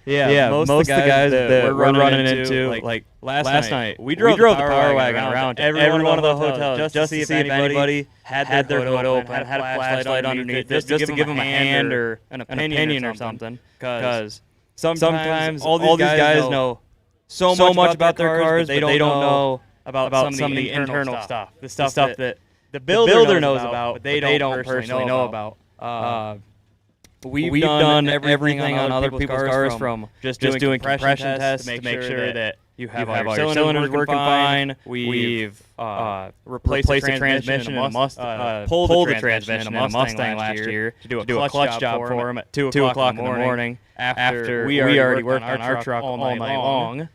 Yeah, most of the guys that we're running into, like last night, we drove the power wagon around every one of the hotels just to see if anybody had their hood open, had a flashlight underneath it, just to give them a hand or an opinion or something. Because sometimes all these guys know so much about their cars, but they don't know about some of the internal stuff, the stuff that the builder knows about, but they don't personally know about. We've done everything on other people's cars, from just doing compression tests to make sure that you have all your cylinders working fine. We've replaced the transmission and pulled the transmission in a Mustang last year to do a clutch job for him at 2 o'clock in the morning after we already worked on our truck all night long.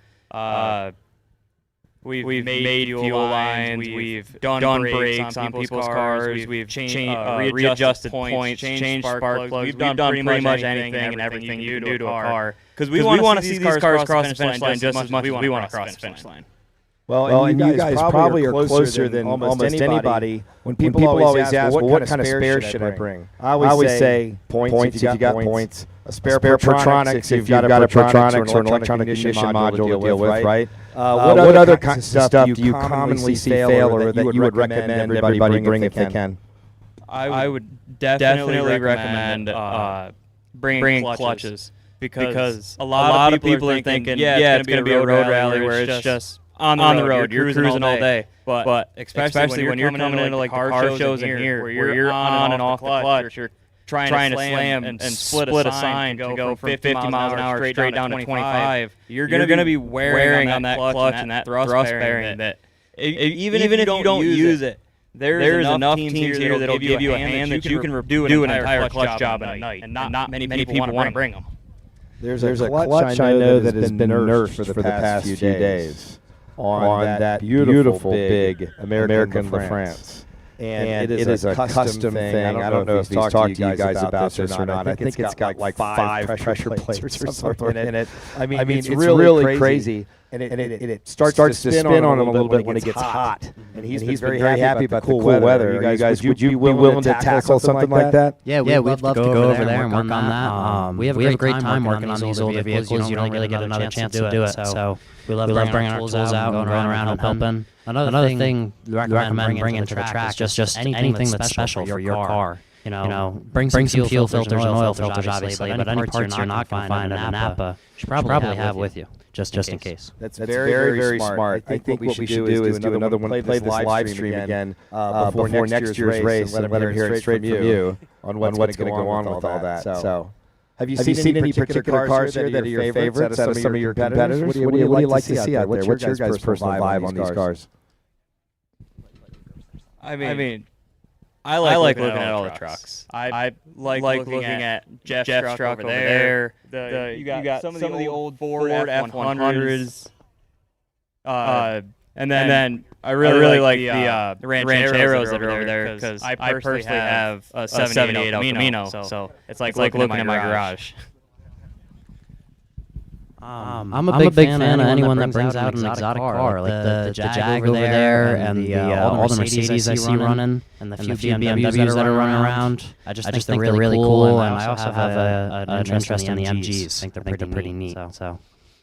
We've made fuel lines, we've done brakes on people's cars, we've readjusted points, changed spark plugs. We've done pretty much anything and everything you can do to a car. Because we want to see these cars cross the finish line just as much as we want to cross the finish line. Well, and you guys probably are closer than almost anybody. When people always ask, well, what kind of spares should I bring? I always say points if you got points. A spare Protronics if you've got a Protronics or an electronic ignition module to deal with, right? What other kind of stuff do you commonly see fail or that you would recommend everybody bring if they can? I would definitely recommend bringing clutches because a lot of people are thinking, it's going to be a road rally where it's just on the road, you're cruising all day. But especially when you're coming into like car shows in here, where you're on and off the clutch, you're trying to slam and split a sign to go from 50 miles an hour straight down to 25, you're going to be wearing on that clutch and that thrust bearing that even if you don't use it, there's enough teams here that'll give you a hand that you can do an entire clutch job in a night, and not many people want to bring them. There's a clutch I know that has been nerfed for the past few days on that beautiful big American LaFrance. And it is a custom thing. I don't know if he's talked to you guys about this or not. I think it's got like 5 pressure plates or something in it. I mean, it's really crazy. And it starts to spin on him a little bit when it gets hot. And he's very happy about the cool weather. You guys, would you be willing to tackle something like that? Yeah, we'd love to go over there and work on that. We have a great time working on these older vehicles. You don't really get another chance to do it. So we love bringing our tools out and going around and helping. Another thing we recommend bringing to the track is just anything that's special for your car. You know, bring some fuel filters and oil filters, obviously, but any parts you're not going to find at a Napa, you should probably have with you, just in case. That's very smart. I think what we should do is do another one, play this live stream again before next year's race, and let them hear it straight from you on what's going to go on with all that. So, have you seen any particular cars here that are your favorites out of some of your competitors? What do you like to see out there? What's your guys' personal vibe on these cars? I mean, I like looking at all the trucks. I like looking at Jeff's truck over there. You got some of the old Ford F-100s. And then I really like the Rancheros that are over there because I personally have a 78 El Camino. So it's like looking at my garage. I'm a big fan of anyone that brings out an exotic car, like the Jag over there, and all the Mercedes I see running, and the few BMWs that are running around. I just think they're really cool, and I also have an interest in the MGs. I think they're pretty neat. So.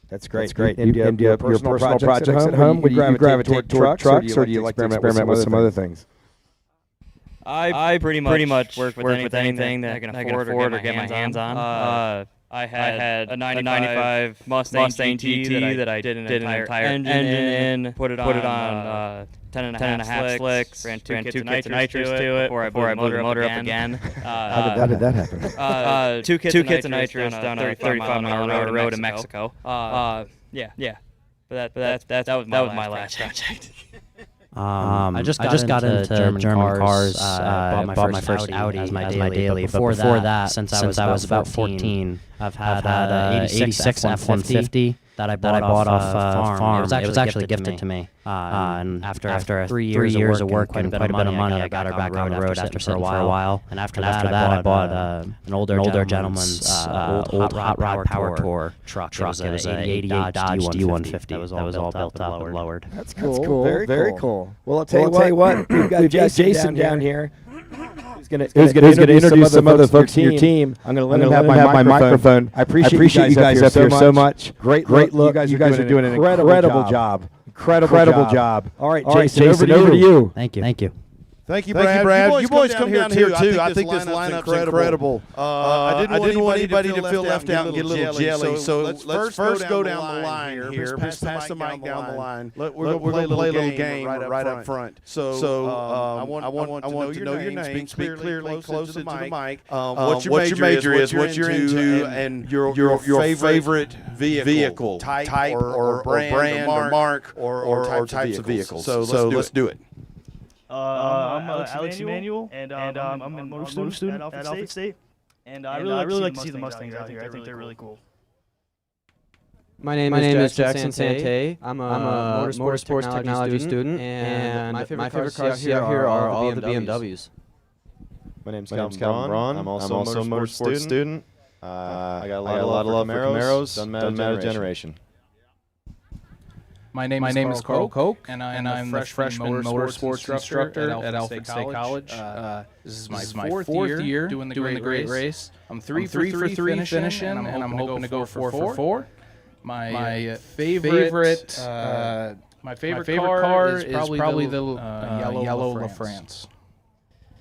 That's great. And do you have your personal projects at home? Would you gravitate toward trucks, or do you like to experiment with some other things? I pretty much work with anything that I can afford or get my hands on. I had a 95 Mustang GT that I did an entire engine in, put it on 10.5 slicks, ran two kits of nitrous to it before I blew the motor up again. How did that happen? Two kits of nitrous down a 35-mile road in Mexico. Yeah. But that was my last project. I just got into German cars. Bought my first Audi as my daily. Before that, since I was about 14, I've had an 86 F-150 that I bought off a farm. It was actually gifted to me. And after 3 years of work and quite a bit of money, I got her back on the road after sitting for a while. And after that, I bought an older gentleman's old hot rod power tour truck. It was an 88 Dodge D150 that was all built up and lowered. That's cool. Very cool. Well, I'll tell you what, we've got Jason down here. Who's going to introduce some other folks in your team. I'm going to let him have my microphone. I appreciate you guys up here so much. Great look. You guys are doing an incredible job. Incredible job. All right, Jason, over to you. Thank you. Thank you, Brad. You boys come down here, too. I think this lineup's incredible. I didn't want anybody to feel left out and get a little jelly. So let's first go down the line here. Pass the mic down the line. We're going to play a little game right up front. So I want to know your names. Speak clearly, close to the mic. What your major is, what you're into, and your favorite vehicle, type or brand or mark or types of vehicles. So let's do it. I'm Alex Emanuel, and I'm a motor student at Albuquerque State. And I really like to see the Mustangs out here. I think they're really cool. My name is Jackson Sante. I'm a motorsports technology student, and my favorite cars out here are all of the BMWs. My name's Calvin Braun. I'm also a motorsports student. I got a lot of love for Camaros. Doesn't matter generation. My name is Carl Koch, and I'm the freshman motorsports instructor at Albuquerque State College. This is my fourth year doing the great race. I'm three for three finishing, and I'm hoping to go 4 for 4. My favorite car is probably the yellow LaFrance.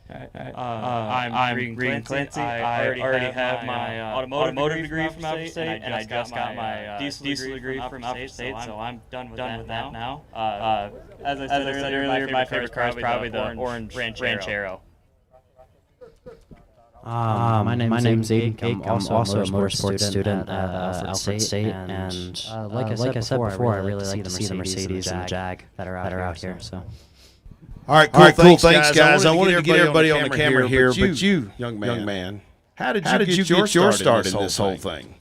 I'm Green Clancy. I already have my automotive degree from Albuquerque State, and I just got my diesel degree from Albuquerque State, so I'm done with that now. As I said earlier, my favorite car is probably the orange Ranchero. My name's Aiden Cake. I'm also a motorsports student at Albuquerque State, and like I said before, I really like to see the Mercedes and the Jag that are out here. So. All right, cool. Thanks, guys. I wanted to get everybody on the camera here, but you, young man, how did you get your start in this whole thing?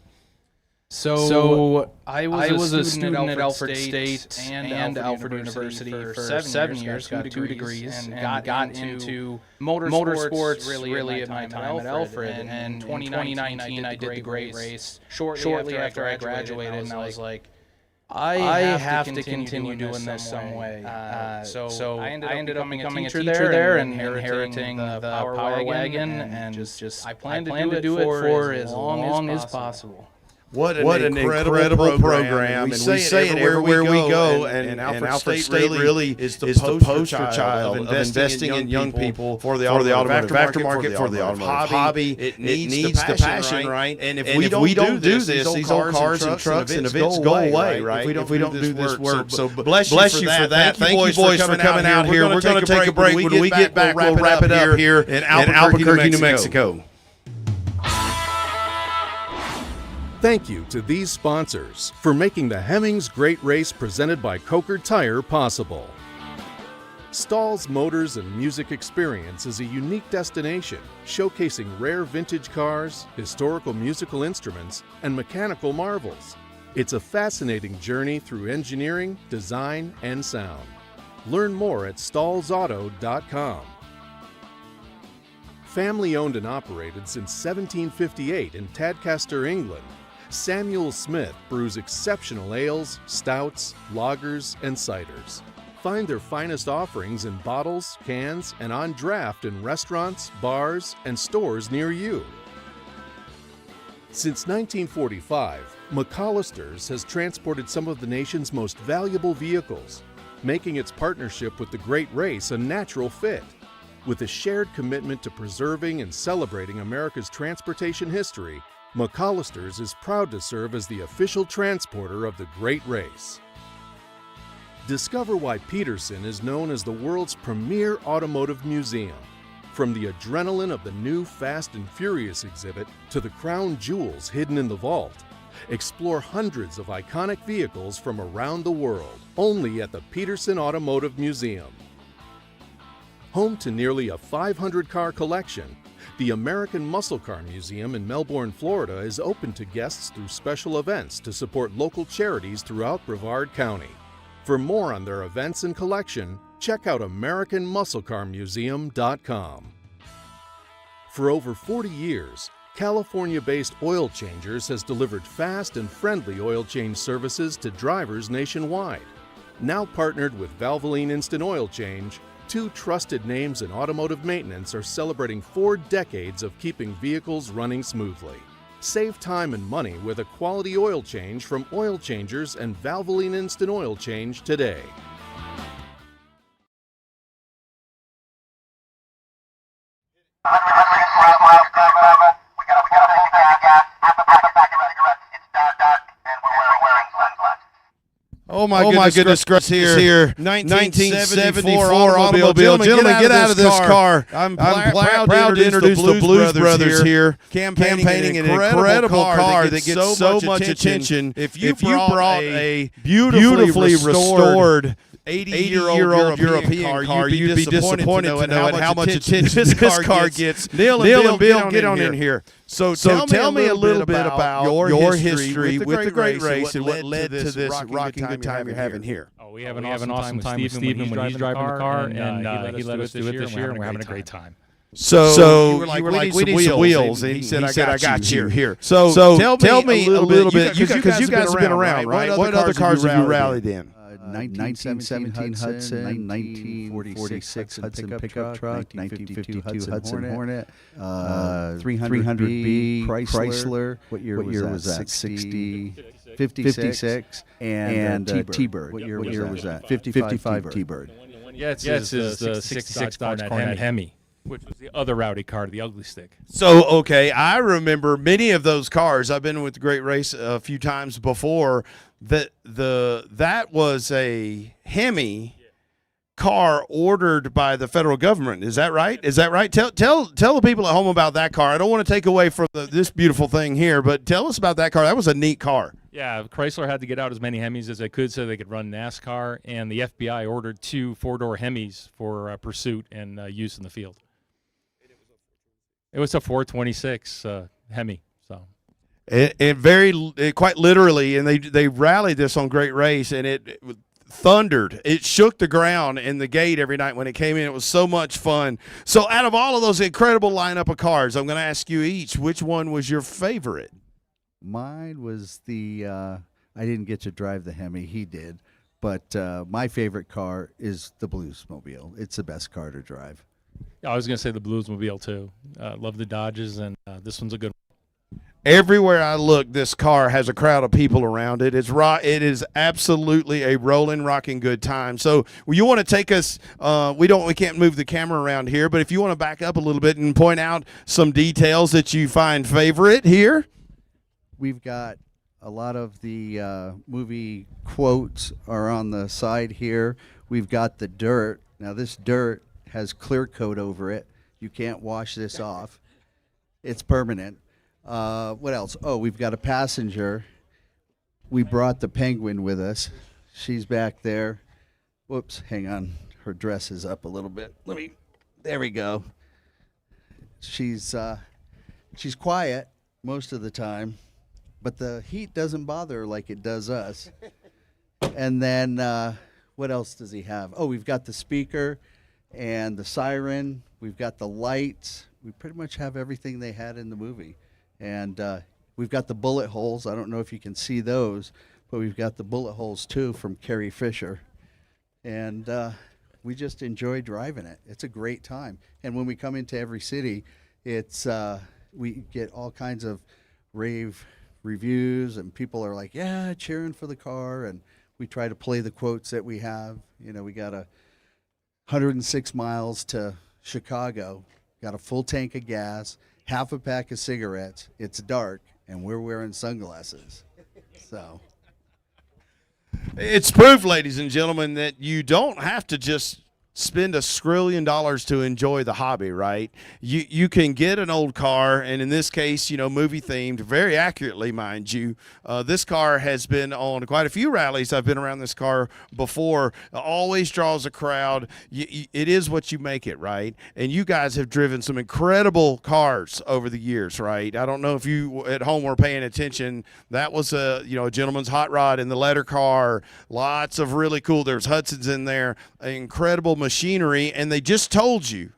So I was a student at Alfred State and Alfred University for 7 years, got 2 degrees, and got into motorsports really at my time at Alfred. And in 2019, I did the great race shortly after I graduated, and I was like, I have to continue doing this some way. So I ended up becoming a teacher there and inheriting the power wagon, and just I plan to do it for as long as possible. What an incredible program. We say it everywhere we go, and Alfred State really is the poster child of investing in young people for the automotive aftermarket, for the automotive hobby. It needs the passion, right? And if we don't do this, these old cars and trucks and events go away, right? If we don't do this work. So bless you for that. Thank you, boys, for coming out here. We're going to take a break. When we get back, we'll wrap it up here in Albuquerque, New Mexico. Thank you to these sponsors for making the Hemmings Great Race presented by Coker Tire possible. Stahl's Motors and Music Experience is a unique destination showcasing rare vintage cars, historical musical instruments, and mechanical marvels. It's a fascinating journey through engineering, design, and sound. Learn more at stahlsauto.com. Family owned and operated since 1758 in Tadcaster, England, Samuel Smith brews exceptional ales, stouts, lagers, and ciders. Find their finest offerings in bottles, cans, and on draft in restaurants, bars, and stores near you. Since 1945, McAllister's has transported some of the nation's most valuable vehicles, making its partnership with the Great Race a natural fit. With a shared commitment to preserving and celebrating America's transportation history, McAllister's is proud to serve as the official transporter of the Great Race. Discover why Peterson is known as the world's premier automotive museum. From the adrenaline of the new Fast and Furious exhibit to the crown jewels hidden in the vault, explore hundreds of iconic vehicles from around the world, only at the Peterson Automotive Museum. Home to nearly a 500-car collection, the American Muscle Car Museum in Melbourne, Florida is open to guests through special events to support local charities throughout Brevard County. For more on their events and collection, check out AmericanMuscleCarMuseum.com. For over 40 years, California-based Oil Changers has delivered fast and friendly oil change services to drivers nationwide. Now partnered with Valvoline Instant Oil Change, two trusted names in automotive maintenance are celebrating 4 decades of keeping vehicles running smoothly. Save time and money with a quality oil change from Oil Changers and Valvoline Instant Oil Change today. Oh my goodness gracious here. 1974 automobile. Gentlemen, get out of this car. I'm proud to introduce the Blues Brothers here. Campaigning an incredible car that gets so much attention. If you brought a beautifully restored 80-year-old European car, you'd be disappointed to know how much attention this car gets. Neil and Bill, get on in here. So tell me a little bit about your history with the Great Race and what led to this rocking good time you're having here. Oh, we have an awesome time with Stephen when he's driving the car, and he let us do it this year, and we're having a great time. So you were like, we need some wheels, and he said, I got you here. So tell me a little bit, because you guys have been around, right? What other cars have you rallied in? 1917 Hudson, 1946 Hudson pickup truck, 1952 Hudson Hornet, 300B Chrysler. What year was that? 56. And T-Bird. What year was that? 55 T-Bird. Yeah, it's the 66 Dodge Hornet Hemi, which was the other rowdy car, the ugly stick. So, okay, I remember many of those cars. I've been with the Great Race a few times before. That was a Hemi car ordered by the federal government. Is that right? Tell the people at home about that car. I don't want to take away from this beautiful thing here, but tell us about that car. That was a neat car. Yeah, Chrysler had to get out as many Hemis as they could so they could run NASCAR, and the FBI ordered 2 4-door Hemis for pursuit and use in the field. It was a 426 Hemi. And quite literally, and they rallied this on Great Race, and it thundered. It shook the ground and the gate every night when it came in. It was so much fun. So out of all of those incredible lineup of cars, I'm going to ask you each, which one was your favorite? Mine was I didn't get to drive the Hemi. He did. But my favorite car is the Bluesmobile. It's the best car to drive. I was going to say the Bluesmobile, too. Love the Dodges, and this one's a good one. Everywhere I look, this car has a crowd of people around it. It is absolutely a rolling, rocking good time. So you want to take us? We can't move the camera around here, but if you want to back up a little bit and point out some details that you find favorite here. We've got a lot of the movie quotes are on the side here. We've got the dirt. Now this dirt has clear coat over it. You can't wash this off. It's permanent. What else? Oh, we've got a passenger. We brought the Penguin with us. She's back there. Whoops, hang on. Her dress is up a little bit. There we go. She's quiet most of the time, but the heat doesn't bother her like it does us. And then what else does he have? Oh, we've got the speaker and the siren. We've got the lights. We pretty much have everything they had in the movie. And We've got the bullet holes. I don't know if you can see those, but we've got the bullet holes too from Carrie Fisher. And we just enjoy driving it. It's a great time. And when we come into every city, it's we get all kinds of rave reviews, and people are like, yeah, cheering for the car. And we try to play the quotes that we have. You know, we got 106 miles to Chicago, got a full tank of gas, half a pack of cigarettes. It's dark, and we're wearing sunglasses. So it's proof, ladies and gentlemen, that you don't have to just spend $1 skrillion to enjoy the hobby, right? You can get an old car, and in this case, you know, movie themed, very accurately, mind you. This car has been on quite a few rallies. I've been around this car before. Always draws a crowd. It is what you make it, right? And you guys have driven some incredible cars over the years, right? I don't know if you at home were paying attention. That was a gentleman's hot rod in the letter car. Lots of really cool. There's Hudson's in there. Incredible machinery, and they just told you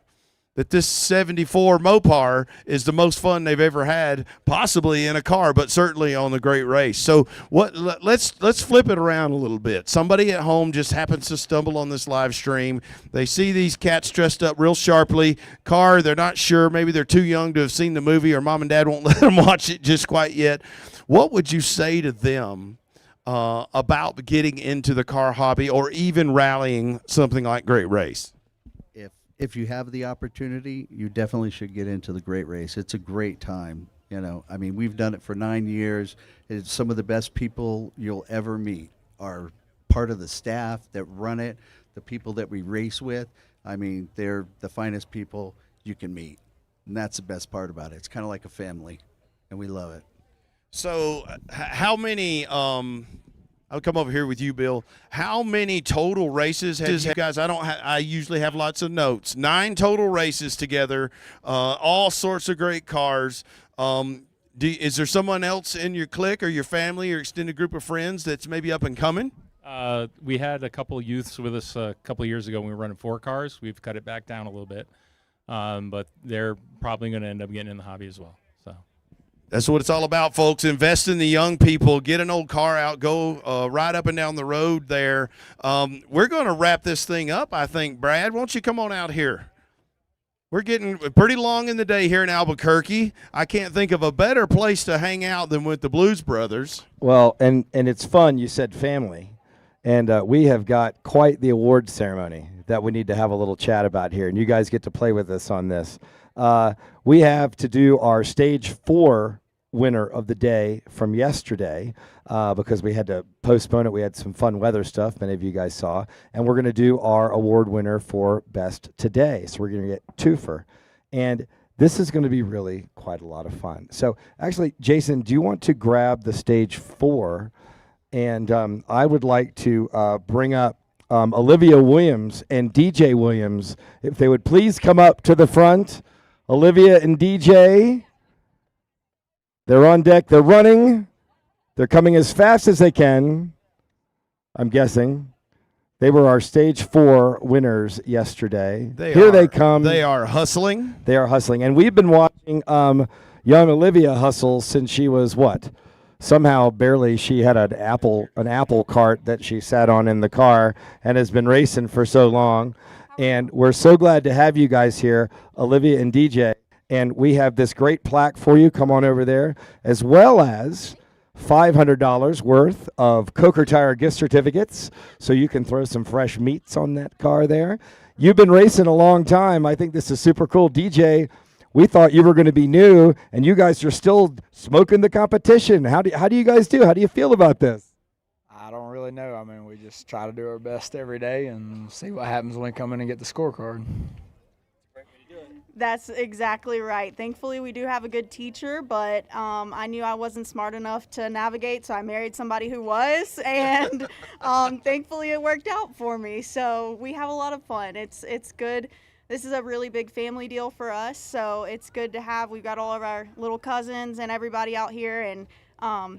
that this 74 Mopar is the most fun they've ever had, possibly in a car, but certainly on the Great Race. So let's flip it around a little bit. Somebody at home just happens to stumble on this live stream. They see these cats dressed up real sharply. Car, they're not sure. Maybe they're too young to have seen the movie, or mom and dad won't let them watch it just quite yet. What would you say to them about getting into the car hobby, or even rallying something like Great Race? If you have the opportunity, you definitely should get into the Great Race. It's a great time. You know, I mean, we've done it for 9 years. It's some of the best people you'll ever meet are part of the staff that run it, the people that we race with. I mean, they're the finest people you can meet, and that's the best part about it. It's kind of like a family, and we love it. So how many I'll come over here with you, Bill. How many total races have you guys? I usually have lots of notes. 9 total races together, all sorts of great cars. Is there someone else in your clique or your family or extended group of friends that's maybe up and coming? We had a couple youths with us a couple of years ago when we were running 4 cars. We've cut it back down a little bit, but they're probably going to end up getting in the hobby as well. So. That's what it's all about, folks. Invest in the young people. Get an old car out. Go ride up and down the road there. We're going to wrap this thing up, I think. Brad, won't you come on out here? We're getting pretty long in the day here in Albuquerque. I can't think of a better place to hang out than with the Blues Brothers. Well, and it's fun. You said family. And we have got quite the award ceremony that we need to have a little chat about here. And you guys get to play with us on this. We have to do our stage 4 winner of the day from yesterday because we had to postpone it. We had some fun weather stuff, many of you guys saw. And we're going to do our award winner for best today. So we're going to get twofer. And this is going to be really quite a lot of fun. So actually, Jason, do you want to grab the stage 4? And I would like to bring up Olivia Williams and DJ Williams, if they would please come up to the front. Olivia and DJ, they're on deck. They're running. They're coming as fast as they can, I'm guessing. They were our stage 4 winners yesterday. They come. They are hustling. They are hustling. And we've been watching young Olivia hustle since she was what? Somehow barely she had an apple cart that she sat on in the car and has been racing for so long. And we're so glad to have you guys here, Olivia and DJ. And we have this great plaque for you. Come on over there, as well as $500 worth of Coker Tire gift certificates, so you can throw some fresh meats on that car there. You've been racing a long time. I think this is super cool. DJ, we thought you were going to be new, and you guys are still smoking the competition. How do you guys do? How do you feel about this? I don't really know. I mean, we just try to do our best every day and see what happens when we come in and get the scorecard. That's exactly right. Thankfully, we do have a good teacher, but I knew I wasn't smart enough to navigate, so I married somebody who was, and thankfully it worked out for me. So we have a lot of fun. It's good. This is a really big family deal for us, so it's good to have. We've got all of our little cousins and everybody out here, and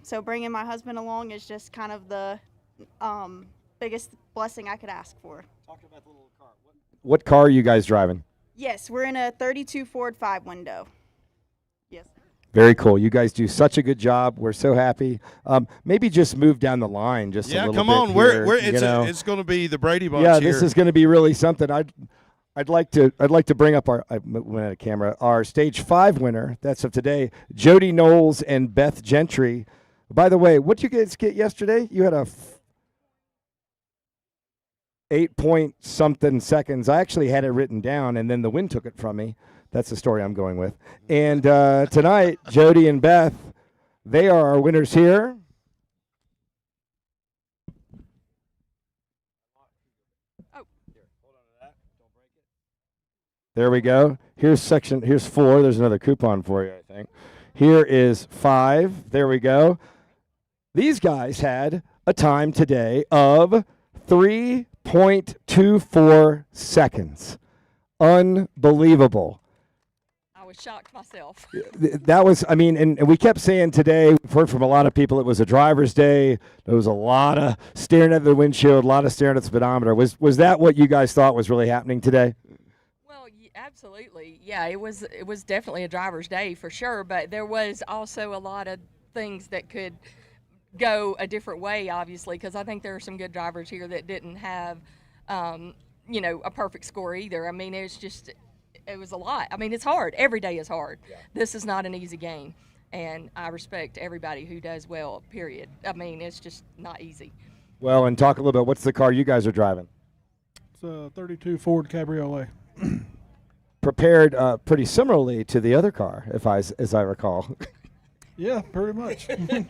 so bringing my husband along is just kind of the biggest blessing I could ask for. Talk about the little car. What car are you guys driving? Yes, we're in a 32 Ford 5 window. Yes. Very cool. You guys do such a good job. We're so happy. Maybe just move down the line just a little bit. Yeah, come on. Here, It's going to be the Brady Bunch. Yeah, here. this is going to be really something. I'd like to bring up our our stage 5 winner. That's of today, Jody Knowles and Beth Gentry. By the way, what did you guys get yesterday? You had a 8-point-something seconds. I actually had it written down, and then the wind took it from me. That's the story I'm going with. And tonight, Jody and Beth, they are our winners here. There we go. Here's 4. There's another coupon for you, I think. Here is 5. There we go. These guys had a time today of 3.24 seconds. Unbelievable. I was shocked myself. That was, I mean, and we kept saying today, we've heard from a lot of people, it was a driver's day. There was a lot of staring at the windshield, a lot of staring at the speedometer. Was that what you guys thought was really happening today? Absolutely. Yeah, it was definitely a driver's day for sure, but there was also a lot of things that could go a different way, obviously, because I think there are some good drivers here that didn't have, a perfect score either. I mean, it was a lot. I mean, it's hard. Every day is hard. Yeah. This is not an easy game, and I respect everybody who does well, period. I mean, it's just not easy. Well, and talk a little bit, what's the car you guys are driving? It's a 32 Ford Cabriolet. Prepared pretty similarly to the other car, as I recall. Yeah, pretty much. Yeah.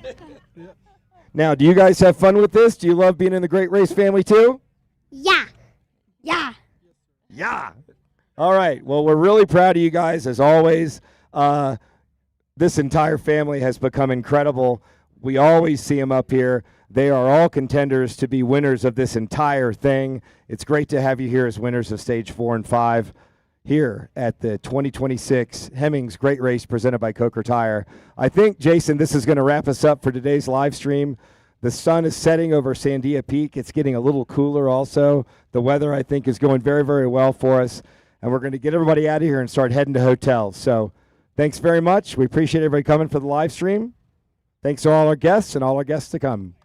Now, do you guys have fun with this? Do you love being in the Great Race family too? Yeah. Yeah. Yeah. All right. Well, we're really proud of you guys, as always. This entire family has become incredible. We always see them up here. They are all contenders to be winners of this entire thing. It's great to have you here as winners of stage 4 and 5. Here at the 2026 Hemmings Great Race presented by Coker Tire. I think, Jason, this is going to wrap us up for today's live stream. The sun is setting over Sandia Peak. It's getting a little cooler also. The weather, I think, is going very, very well for us. And we're going to get everybody out of here and start heading to hotels. So thanks very much. We appreciate everybody coming for the live stream. Thanks to all our guests and all our guests to come.